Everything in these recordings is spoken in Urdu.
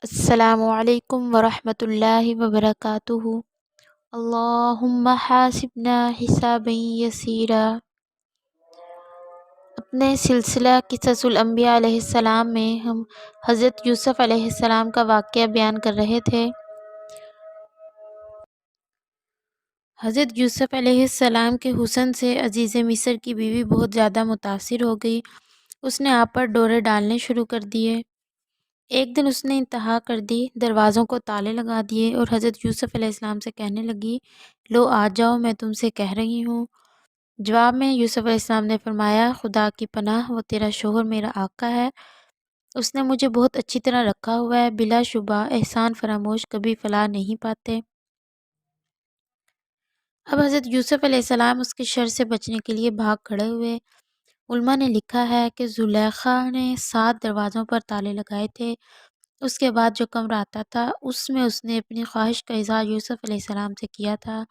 السلام علیکم ورحمۃ اللہ وبرکاتہ۔ اللہم حاسبنا حسابا یسیرا۔ اپنے سلسلہ قصص الانبیاء علیہ السلام میں ہم حضرت یوسف علیہ السلام کا واقعہ بیان کر رہے تھے۔ حضرت یوسف علیہ السلام کے حسن سے عزیز مصر کی بیوی بہت زیادہ متاثر ہو گئی۔ اس نے آپ پر ڈورے ڈالنے شروع کر دیے۔ ایک دن اس نے انتہا کر دی، دروازوں کو تالے لگا دیے اور حضرت یوسف علیہ السلام سے کہنے لگی، لو آ جاؤ، میں تم سے کہہ رہی ہوں۔ جواب میں یوسف علیہ السلام نے فرمایا، خدا کی پناہ، وہ تیرا شوہر میرا آقا ہے، اس نے مجھے بہت اچھی طرح رکھا ہوا ہے، بلا شبہ احسان فراموش کبھی فلاح نہیں پاتے۔ اب حضرت یوسف علیہ السلام اس کے شر سے بچنے کے لیے بھاگ کھڑے ہوئے۔ علماء نے لکھا ہے کہ زلیخا نے 7 دروازوں پر تالے لگائے تھے۔ اس کے بعد جو کمرہ آتا تھا اس نے اپنی خواہش کا اظہار یوسف علیہ السلام سے کیا تھا۔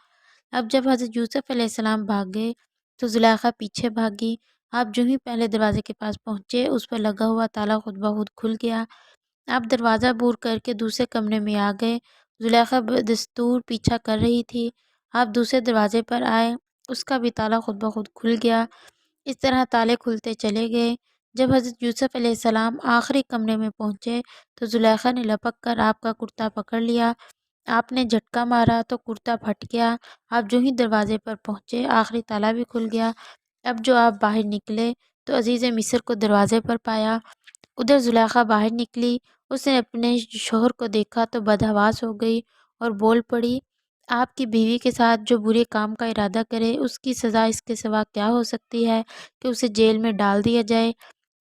اب جب حضرت یوسف علیہ السلام بھاگ گئے تو زلیخا پیچھے بھاگی۔ آپ جو ہی پہلے دروازے کے پاس پہنچے، اس پر لگا ہوا تالا خود بخود کھل گیا۔ آپ دروازہ بور کر کے دوسرے کمرے میں آ گئے۔ زلیخا بدستور پیچھا کر رہی تھی۔ آپ دوسرے دروازے پر آئے، اس کا بھی تالا خود بخود کھل گیا۔ اس طرح تالے کھلتے چلے گئے۔ جب حضرت یوسف علیہ السلام آخری کمرے میں پہنچے تو زلیخا نے لپک کر آپ کا کرتا پکڑ لیا۔ آپ نے جھٹکا مارا تو کرتا پھٹ گیا۔ آپ جو ہی دروازے پر پہنچے، آخری تالا بھی کھل گیا۔ اب جو آپ باہر نکلے تو عزیز مصر کو دروازے پر پایا۔ ادھر زلیخا باہر نکلی، اس نے اپنے شوہر کو دیکھا تو بدحواس ہو گئی اور بول پڑی، آپ کی بیوی کے ساتھ جو برے کام کا ارادہ کرے، اس کی سزا اس کے سوا کیا ہو سکتی ہے کہ اسے جیل میں ڈال دیا جائے،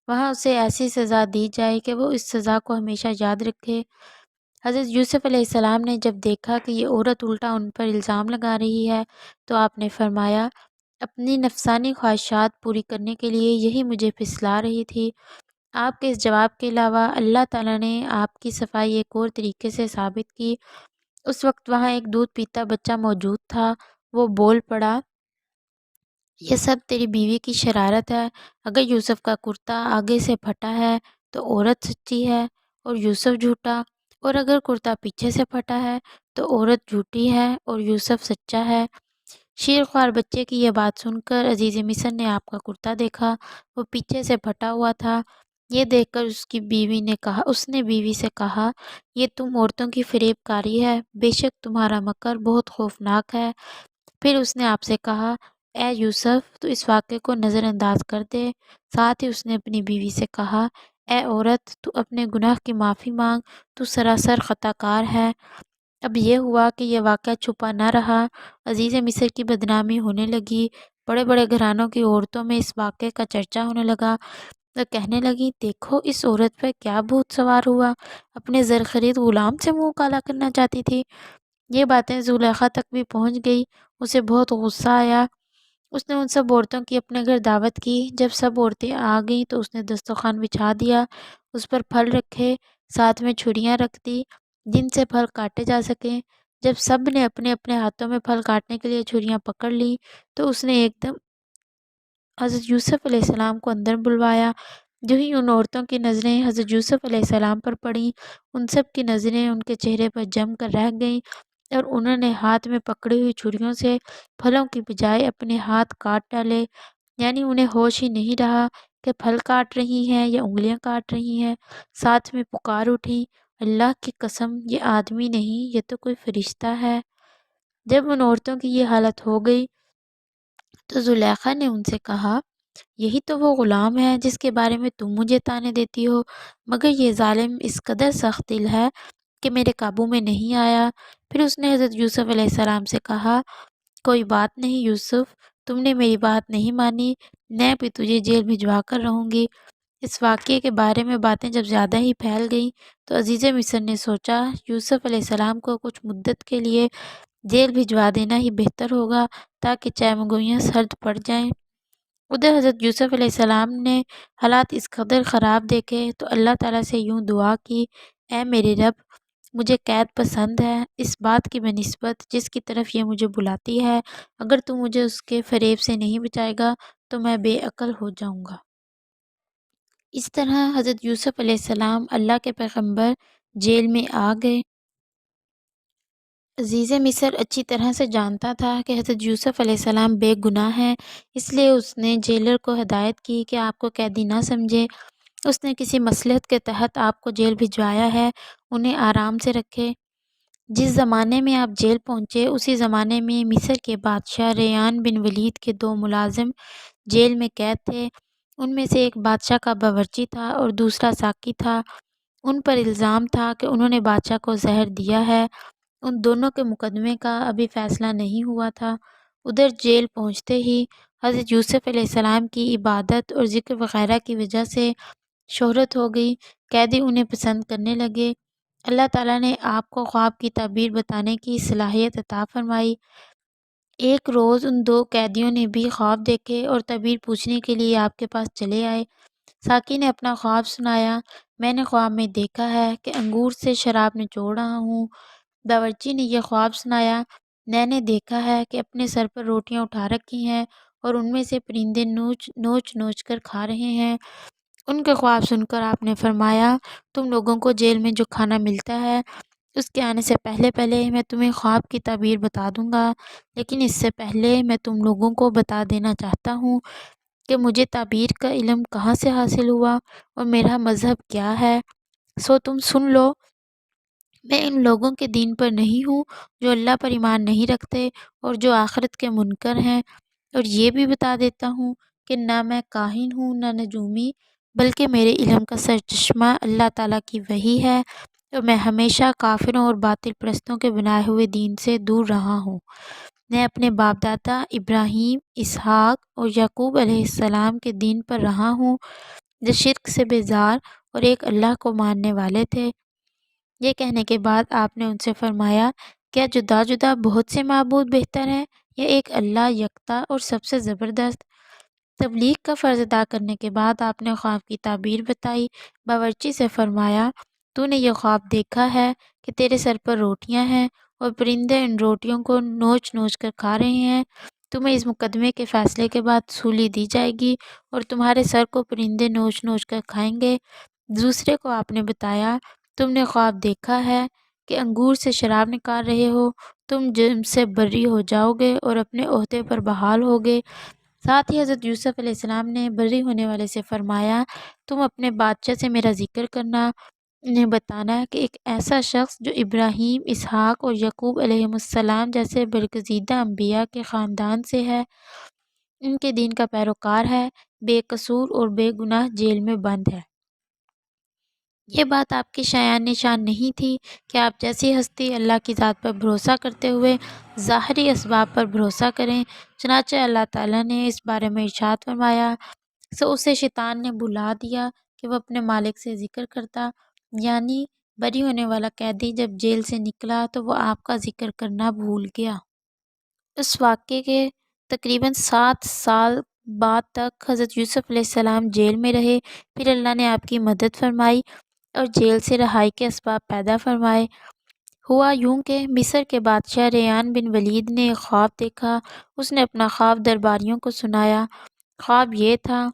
وہاں اسے ایسی سزا دی جائے کہ وہ اس سزا کو ہمیشہ یاد رکھے۔ حضرت یوسف علیہ السلام نے جب دیکھا کہ یہ عورت الٹا ان پر الزام لگا رہی ہے تو آپ نے فرمایا، اپنی نفسانی خواہشات پوری کرنے کے لیے یہی مجھے پھسلا رہی تھی۔ آپ کے اس جواب کے علاوہ اللہ تعالیٰ نے آپ کی صفائی ایک اور طریقے سے ثابت کی۔ اس وقت وہاں ایک دودھ پیتا بچہ موجود تھا۔ وہ بول پڑا، یہ سب تیری بیوی کی شرارت ہے۔ اگر یوسف کا کرتا آگے سے پھٹا ہے تو عورت سچی ہے اور یوسف جھوٹا، اور اگر کرتا پیچھے سے پھٹا ہے تو عورت جھوٹی ہے اور یوسف سچا ہے۔ شیر خوار بچے کی یہ بات سن کر عزیز مصر نے آپ کا کرتا دیکھا، وہ پیچھے سے پھٹا ہوا تھا۔ یہ دیکھ کر اس نے بیوی سے کہا، یہ تم عورتوں کی فریب کاری ہے، بے شک تمہارا مکر بہت خوفناک ہے۔ پھر اس نے آپ سے کہا، اے یوسف، تو اس واقعے کو نظر انداز کر دے۔ ساتھ ہی اس نے اپنی بیوی سے کہا، اے عورت، تو اپنے گناہ کی معافی مانگ، تو سراسر خطا کار ہے۔ اب یہ ہوا کہ یہ واقعہ چھپا نہ رہا، عزیز مصر کی بدنامی ہونے لگی، بڑے بڑے گھرانوں کی عورتوں میں اس واقعے کا چرچا ہونے لگا۔ وہ کہنے لگی، دیکھو اس عورت پر کیا بھوت سوار ہوا، اپنے زرخرید غلام سے منہ کالا کرنا چاہتی تھی۔ یہ باتیں زلیخا تک بھی پہنچ گئی، اسے بہت غصہ آیا۔ اس نے ان سب عورتوں کی اپنے گھر دعوت کی۔ جب سب عورتیں آ گئیں تو اس نے دسترخوان بچھا دیا، اس پر پھل رکھے، ساتھ میں چھریاں رکھ دی جن سے پھل کاٹے جا سکیں۔ جب سب نے اپنے اپنے ہاتھوں میں پھل کاٹنے کے لیے چھریاں پکڑ لیں تو اس نے ایک دم حضرت یوسف علیہ السلام کو اندر بلوایا۔ جو ہی ان عورتوں کی نظریں حضرت یوسف علیہ السلام پر پڑیں، ان سب کی نظریں ان کے چہرے پر جم کر رہ گئیں اور انہوں نے ہاتھ میں پکڑی ہوئی چھریوں سے پھلوں کی بجائے اپنے ہاتھ کاٹ ڈالے، یعنی انہیں ہوش ہی نہیں رہا کہ پھل کاٹ رہی ہیں یا انگلیاں کاٹ رہی ہیں۔ ساتھ میں پکار اٹھی، اللہ کی قسم، یہ آدمی نہیں، یہ تو کوئی فرشتہ ہے۔ جب ان عورتوں کی یہ حالت ہو گئی تو زلیخا نے ان سے کہا، یہی تو وہ غلام ہے جس کے بارے میں تم مجھے طعنے دیتی ہو، مگر یہ ظالم اس قدر سخت دل ہے کہ میرے قابو میں نہیں آیا۔ پھر اس نے حضرت یوسف علیہ السلام سے کہا، کوئی بات نہیں یوسف، تم نے میری بات نہیں مانی، میں بھی تجھے جیل بھجوا کر رہوں گی۔ اس واقعے کے بارے میں باتیں جب زیادہ ہی پھیل گئیں تو عزیز مصر نے سوچا، یوسف علیہ السلام کو کچھ مدت کے لیے جیل بھجوا دینا ہی بہتر ہوگا تاکہ چیمگوئیاں سرد پڑ جائیں۔ ادھر حضرت یوسف علیہ السلام نے حالات اس قدر خراب دیکھے تو اللہ تعالیٰ سے یوں دعا کی، اے میرے رب، مجھے قید پسند ہے اس بات کی بنسبت جس کی طرف یہ مجھے بلاتی ہے، اگر تو مجھے اس کے فریب سے نہیں بچائے گا تو میں بے عقل ہو جاؤں گا۔ اس طرح حضرت یوسف علیہ السلام اللہ کے پیغمبر جیل میں آ گئے۔ عزیز مصر اچھی طرح سے جانتا تھا کہ حضرت یوسف علیہ السلام بے گناہ ہیں، اس لیے اس نے جیلر کو ہدایت کی کہ آپ کو قیدی نہ سمجھے۔ اس نے کسی مصلحت کے تحت آپ کو جیل بھجوایا ہے، انہیں آرام سے رکھے۔ جس زمانے میں آپ جیل پہنچے اسی زمانے میں مصر کے بادشاہ ریان بن ولید کے 2 ملازم جیل میں قید تھے۔ ان میں سے ایک بادشاہ کا باورچی تھا اور دوسرا ساقی تھا۔ ان پر الزام تھا کہ انہوں نے بادشاہ کو زہر دیا ہے۔ ان دونوں کے مقدمے کا ابھی فیصلہ نہیں ہوا تھا۔ ادھر جیل پہنچتے ہی حضرت یوسف علیہ السلام کی عبادت اور ذکر وغیرہ کی وجہ سے شہرت ہو گئی، قیدی انہیں پسند کرنے لگے۔ اللہ تعالیٰ نے آپ کو خواب کی تعبیر بتانے کی صلاحیت عطا فرمائی۔ ایک روز ان 2 قیدیوں نے بھی خواب دیکھے اور تعبیر پوچھنے کے لیے آپ کے پاس چلے آئے۔ ساقی نے اپنا خواب سنایا۔ میں نے خواب میں دیکھا ہے کہ انگور سے شراب نچوڑ رہا ہوں۔ باورچی نے یہ خواب سنایا۔ میں نے دیکھا ہے کہ اپنے سر پر روٹیاں اٹھا رکھی ہیں اور ان میں سے پرندے نوچ نوچ کر کھا رہے ہیں۔ ان کے خواب سن کر آپ نے فرمایا، تم لوگوں کو جیل میں جو کھانا ملتا ہے اس کے آنے سے پہلے پہلے میں تمہیں خواب کی تعبیر بتا دوں گا، لیکن اس سے پہلے میں تم لوگوں کو بتا دینا چاہتا ہوں کہ مجھے تعبیر کا علم کہاں سے حاصل ہوا اور میرا مذہب کیا ہے، سو تم سن لو۔ میں ان لوگوں کے دین پر نہیں ہوں جو اللہ پر ایمان نہیں رکھتے اور جو آخرت کے منکر ہیں، اور یہ بھی بتا دیتا ہوں کہ نہ میں کاہن ہوں نہ نجومی، بلکہ میرے علم کا سرچشمہ اللہ تعالیٰ کی وحی ہے، اور میں ہمیشہ کافروں اور باطل پرستوں کے بنائے ہوئے دین سے دور رہا ہوں۔ میں اپنے باپ دادا ابراہیم، اسحاق اور یعقوب علیہ السلام کے دین پر رہا ہوں جو شرک سے بیزار اور ایک اللہ کو ماننے والے تھے۔ یہ کہنے کے بعد آپ نے ان سے فرمایا، کیا جدا جدا بہت سے معبود بہتر ہیں یا ایک اللہ یکتا اور سب سے زبردست؟ تبلیغ کا فرض ادا کرنے کے بعد آپ نے خواب کی تعبیر بتائی۔ باورچی سے فرمایا، تو نے یہ خواب دیکھا ہے کہ تیرے سر پر روٹیاں ہیں اور پرندے ان روٹیوں کو نوچ نوچ کر کھا رہے ہیں۔ تمہیں اس مقدمے کے فیصلے کے بعد سولی دی جائے گی اور تمہارے سر کو پرندے نوچ نوچ کر کھائیں گے۔ دوسرے کو آپ نے بتایا، تم نے خواب دیکھا ہے کہ انگور سے شراب نکال رہے ہو، تم جرم سے بری ہو جاؤ گے اور اپنے عہدے پر بحال ہوگے۔ ساتھ ہی حضرت یوسف علیہ السلام نے بری ہونے والے سے فرمایا، تم اپنے بادشاہ سے میرا ذکر کرنا، انہیں بتانا کہ ایک ایسا شخص جو ابراہیم، اسحاق اور یعقوب علیہم السلام جیسے برگزیدہ انبیاء کے خاندان سے ہے، ان کے دین کا پیروکار ہے، بے قصور اور بے گناہ جیل میں بند ہے۔ یہ بات آپ کی شایان نشان نہیں تھی کہ آپ جیسی ہستی اللہ کی ذات پر بھروسہ کرتے ہوئے ظاہری اسباب پر بھروسہ کریں۔ چنانچہ اللہ تعالیٰ نے اس بارے میں ارشاد فرمایا، سو اسے شیطان نے بھلا دیا کہ وہ اپنے مالک سے ذکر کرتا، یعنی بری ہونے والا قیدی جب جیل سے نکلا تو وہ آپ کا ذکر کرنا بھول گیا۔ اس واقعے کے تقریباً 7 سال بعد تک حضرت یوسف علیہ السلام جیل میں رہے، پھر اللہ نے آپ کی مدد فرمائی اور جیل سے رہائی کے اسباب پیدا فرمائے۔ ہوا یوں کہ مصر کے بادشاہ ریان بن ولید نے ایک خواب دیکھا۔ اس نے اپنا خواب درباریوں کو سنایا۔ خواب یہ تھا،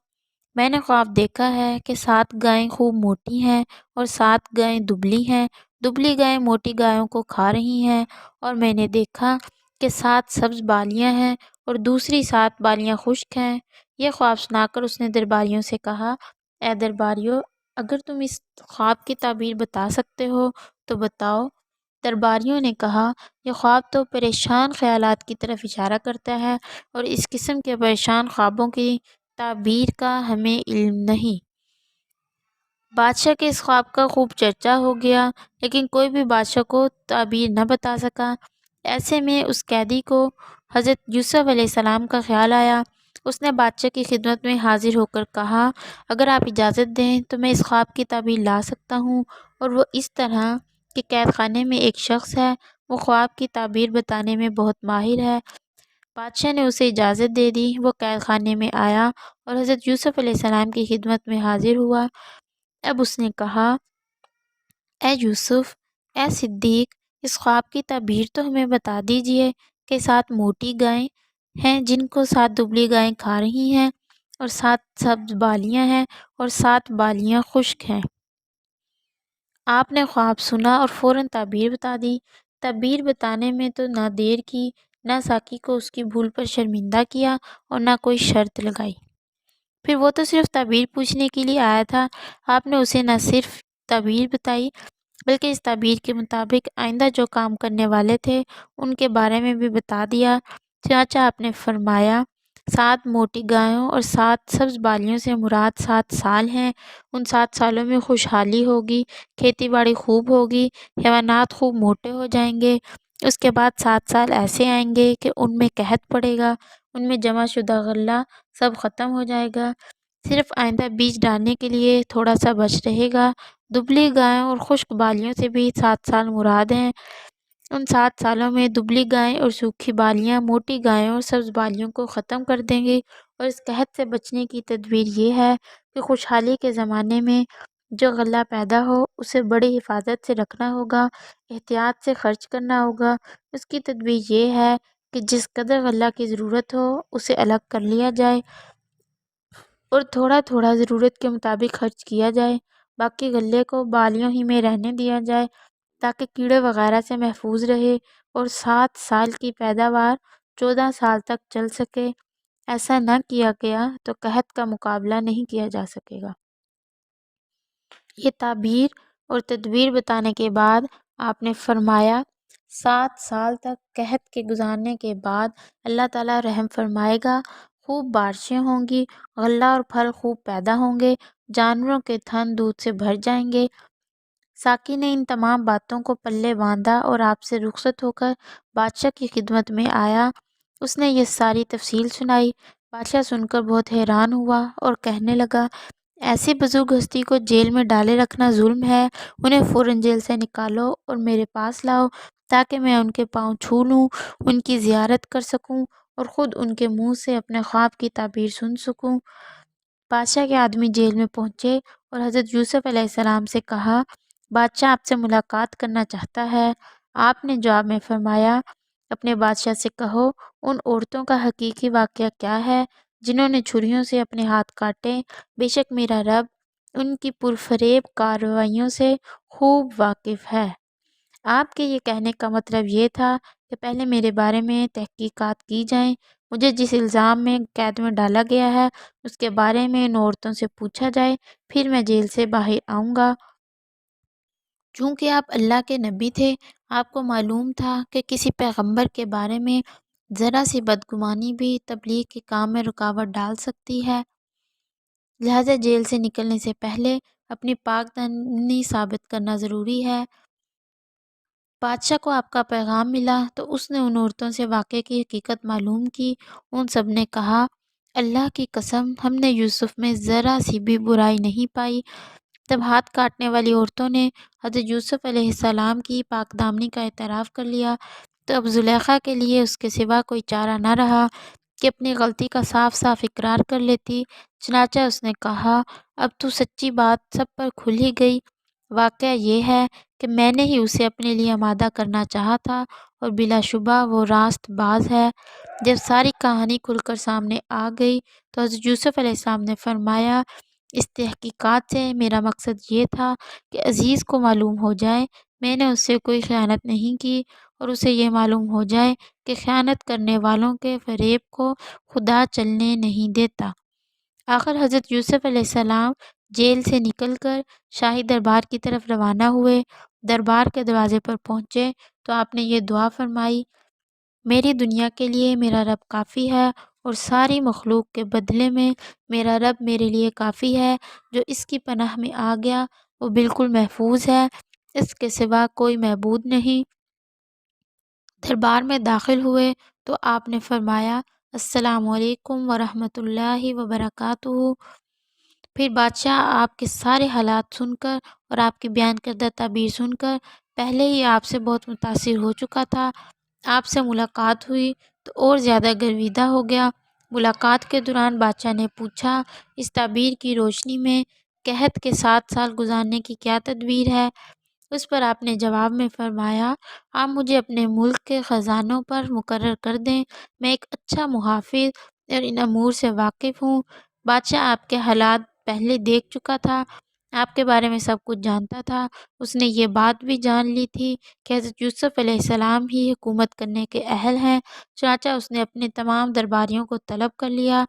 میں نے خواب دیکھا ہے کہ 7 گائیں خوب موٹی ہیں اور 7 گائیں دبلی ہیں، دبلی گائیں موٹی گایوں کو کھا رہی ہیں، اور میں نے دیکھا کہ 7 سبز بالیاں ہیں اور دوسری 7 بالیاں خشک ہیں۔ یہ خواب سنا کر اس نے درباریوں سے کہا، اے درباریوں، اگر تم اس خواب کی تعبیر بتا سکتے ہو تو بتاؤ۔ درباریوں نے کہا، یہ خواب تو پریشان خیالات کی طرف اشارہ کرتا ہے اور اس قسم کے پریشان خوابوں کی تعبیر کا ہمیں علم نہیں۔ بادشاہ کے اس خواب کا خوب چرچا ہو گیا، لیکن کوئی بھی بادشاہ کو تعبیر نہ بتا سکا۔ ایسے میں اس قیدی کو حضرت یوسف علیہ السلام کا خیال آیا۔ اس نے بادشاہ کی خدمت میں حاضر ہو کر کہا، اگر آپ اجازت دیں تو میں اس خواب کی تعبیر لا سکتا ہوں، اور وہ اس طرح کہ قید خانے میں ایک شخص ہے، وہ خواب کی تعبیر بتانے میں بہت ماہر ہے۔ بادشاہ نے اسے اجازت دے دی۔ وہ قید خانے میں آیا اور حضرت یوسف علیہ السلام کی خدمت میں حاضر ہوا۔ اب اس نے کہا، اے یوسف، اے صدیق، اس خواب کی تعبیر تو ہمیں بتا دیجئے کہ 7 موٹی گائیں ہیں جن کو 7 دبلی گائیں کھا رہی ہیں، اور 7 سبز بالیاں ہیں اور 7 بالیاں خشک ہیں۔ آپ نے خواب سنا اور فوراً تعبیر بتا دی۔ تعبیر بتانے میں تو نہ دیر کی، نہ ساقی کو اس کی بھول پر شرمندہ کیا اور نہ کوئی شرط لگائی۔ پھر وہ تو صرف تعبیر پوچھنے کے لیے آیا تھا، آپ نے اسے نہ صرف تعبیر بتائی بلکہ اس تعبیر کے مطابق آئندہ جو کام کرنے والے تھے ان کے بارے میں بھی بتا دیا۔ چنانچہ آپ نے فرمایا 7 موٹی گایوں اور 7 سبز بالیوں سے مراد 7 سال ہیں۔ ان 7 سالوں میں خوشحالی ہوگی، کھیتی باڑی خوب ہوگی، حیوانات خوب موٹے ہو جائیں گے۔ اس کے بعد 7 سال ایسے آئیں گے کہ ان میں قحط پڑے گا، ان میں جمع شدہ غلہ سب ختم ہو جائے گا، صرف آئندہ بیج ڈالنے کے لیے تھوڑا سا بچ رہے گا۔ دبلی گایوں اور خشک بالیوں سے بھی 7 سال مراد ہیں۔ ان 7 سالوں میں دبلی گائیں اور سوکھی بالیاں موٹی گایوں اور سبز بالیوں کو ختم کر دیں گی، اور اس قحط سے بچنے کی تدبیر یہ ہے کہ خوشحالی کے زمانے میں جو غلہ پیدا ہو اسے بڑی حفاظت سے رکھنا ہوگا، احتیاط سے خرچ کرنا ہوگا۔ اس کی تدبیر یہ ہے کہ جس قدر غلہ کی ضرورت ہو اسے الگ کر لیا جائے اور تھوڑا تھوڑا ضرورت کے مطابق خرچ کیا جائے، باقی غلے کو بالیوں ہی میں رہنے دیا جائے تاکہ کیڑے وغیرہ سے محفوظ رہے اور 7 سال کی پیداوار 14 سال تک چل سکے۔ ایسا نہ کیا گیا تو قحط کا مقابلہ نہیں کیا جا سکے گا۔ یہ تعبیر اور تدبیر بتانے کے بعد آپ نے فرمایا 7 سال تک قحط کے گزارنے کے بعد اللہ تعالیٰ رحم فرمائے گا، خوب بارشیں ہوں گی، غلہ اور پھل خوب پیدا ہوں گے، جانوروں کے تھن دودھ سے بھر جائیں گے۔ ساقی نے ان تمام باتوں کو پلے باندھا اور آپ سے رخصت ہو کر بادشاہ کی خدمت میں آیا۔ اس نے یہ ساری تفصیل سنائی۔ بادشاہ سن کر بہت حیران ہوا اور کہنے لگا ایسی بزرگ ہستی کو جیل میں ڈالے رکھنا ظلم ہے، انہیں فوراً جیل سے نکالو اور میرے پاس لاؤ تاکہ میں ان کے پاؤں چھو لوں، ان کی زیارت کر سکوں اور خود ان کے منہ سے اپنے خواب کی تعبیر سن سکوں۔ بادشاہ کے آدمی جیل میں پہنچے اور حضرت یوسف علیہ السلام سے کہا بادشاہ آپ سے ملاقات کرنا چاہتا ہے۔ آپ نے جواب میں فرمایا اپنے بادشاہ سے کہو ان عورتوں کا حقیقی واقعہ کیا ہے جنہوں نے چھریوں سے اپنے ہاتھ کاٹے، بے شک میرا رب ان کی پرفریب کارروائیوں سے خوب واقف ہے۔ آپ کے یہ کہنے کا مطلب یہ تھا کہ پہلے میرے بارے میں تحقیقات کی جائیں، مجھے جس الزام میں قید میں ڈالا گیا ہے اس کے بارے میں ان عورتوں سے پوچھا جائے، پھر میں جیل سے باہر آؤں گا۔ چونکہ آپ اللہ کے نبی تھے، آپ کو معلوم تھا کہ کسی پیغمبر کے بارے میں ذرا سی بدگمانی بھی تبلیغ کے کام میں رکاوٹ ڈال سکتی ہے، لہذا جیل سے نکلنے سے پہلے اپنی پاک دامنی ثابت کرنا ضروری ہے۔ بادشاہ کو آپ کا پیغام ملا تو اس نے ان عورتوں سے واقعے کی حقیقت معلوم کی۔ ان سب نے کہا اللہ کی قسم ہم نے یوسف میں ذرا سی بھی برائی نہیں پائی۔ تب ہاتھ کاٹنے والی عورتوں نے حضرت یوسف علیہ السلام کی پاک دامنی کا اعتراف کر لیا تو اب زلیخا کے لیے اس کے سوا کوئی چارہ نہ رہا کہ اپنی غلطی کا صاف صاف اقرار کر لیتی۔ چنانچہ اس نے کہا اب تو سچی بات سب پر کھل ہی گئی، واقعہ یہ ہے کہ میں نے ہی اسے اپنے لیے آمادہ کرنا چاہا تھا اور بلا شبہ وہ راست باز ہے۔ جب ساری کہانی کھل کر سامنے آ گئی تو حضرت یوسف علیہ السلام نے فرمایا اس تحقیقات سے میرا مقصد یہ تھا کہ عزیز کو معلوم ہو جائے میں نے اس سے کوئی خیانت نہیں کی، اور اسے یہ معلوم ہو جائے کہ خیانت کرنے والوں کے فریب کو خدا چلنے نہیں دیتا۔ آخر حضرت یوسف علیہ السلام جیل سے نکل کر شاہی دربار کی طرف روانہ ہوئے۔ دربار کے دروازے پر پہنچے تو آپ نے یہ دعا فرمائی میری دنیا کے لیے میرا رب کافی ہے اور ساری مخلوق کے بدلے میں میرا رب میرے لیے کافی ہے، جو اس کی پناہ میں آ گیا وہ بالکل محفوظ ہے، اس کے سوا کوئی معبود نہیں۔ دربار میں داخل ہوئے تو آپ نے فرمایا السلام علیکم ورحمۃ اللہ وبرکاتہ۔ پھر بادشاہ آپ کے سارے حالات سن کر اور آپ کی بیان کردہ تعبیر سن کر پہلے ہی آپ سے بہت متاثر ہو چکا تھا، آپ سے ملاقات ہوئی تو اور زیادہ گرویدہ ہو گیا۔ ملاقات کے دوران بادشاہ نے پوچھا اس تعبیر کی روشنی میں قحط کے 7 سال گزارنے کی کیا تدبیر ہے؟ اس پر آپ نے جواب میں فرمایا آپ مجھے اپنے ملک کے خزانوں پر مقرر کر دیں، میں ایک اچھا محافظ اور ان امور سے واقف ہوں۔ بادشاہ آپ کے حالات پہلے دیکھ چکا تھا، آپ کے بارے میں سب کچھ جانتا تھا۔ اس نے یہ بات بھی جان لی تھی کہ حضرت یوسف علیہ السلام ہی حکومت کرنے کے اہل ہیں، چنانچہ اس نے اپنے تمام درباریوں کو طلب کر لیا،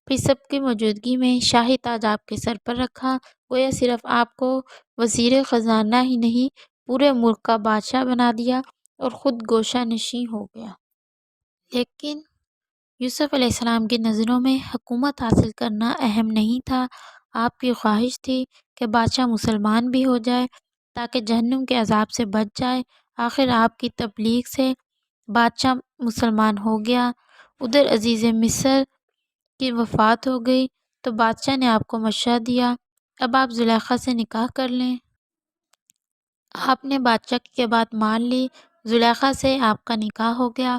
پھر سب کی موجودگی میں شاہی تاج آپ کے سر پر رکھا، گویا صرف آپ کو وزیر خزانہ ہی نہیں پورے ملک کا بادشاہ بنا دیا اور خود گوشہ نشین ہو گیا۔ لیکن یوسف علیہ السلام کی نظروں میں حکومت حاصل کرنا اہم نہیں تھا۔ آپ کی خواہش تھی کہ بادشاہ مسلمان بھی ہو جائے تاکہ جہنم کے عذاب سے بچ جائے۔ آخر آپ کی تبلیغ سے بادشاہ مسلمان ہو گیا۔ ادھر عزیز مصر کی وفات ہو گئی تو بادشاہ نے آپ کو مشورہ دیا، اب آپ زلیخا سے نکاح کر لیں۔ آپ نے بادشاہ کی بات مان لی، زلیخا سے آپ کا نکاح ہو گیا۔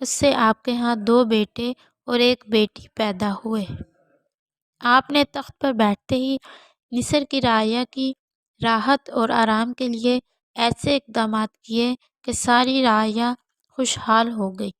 اس سے آپ کے ہاں 2 بیٹے اور 1 بیٹی پیدا ہوئے۔ آپ نے تخت پر بیٹھتے ہی مصر کی رعایا کی راحت اور آرام کے لیے ایسے اقدامات کیے کہ ساری رعایا خوشحال ہو گئی۔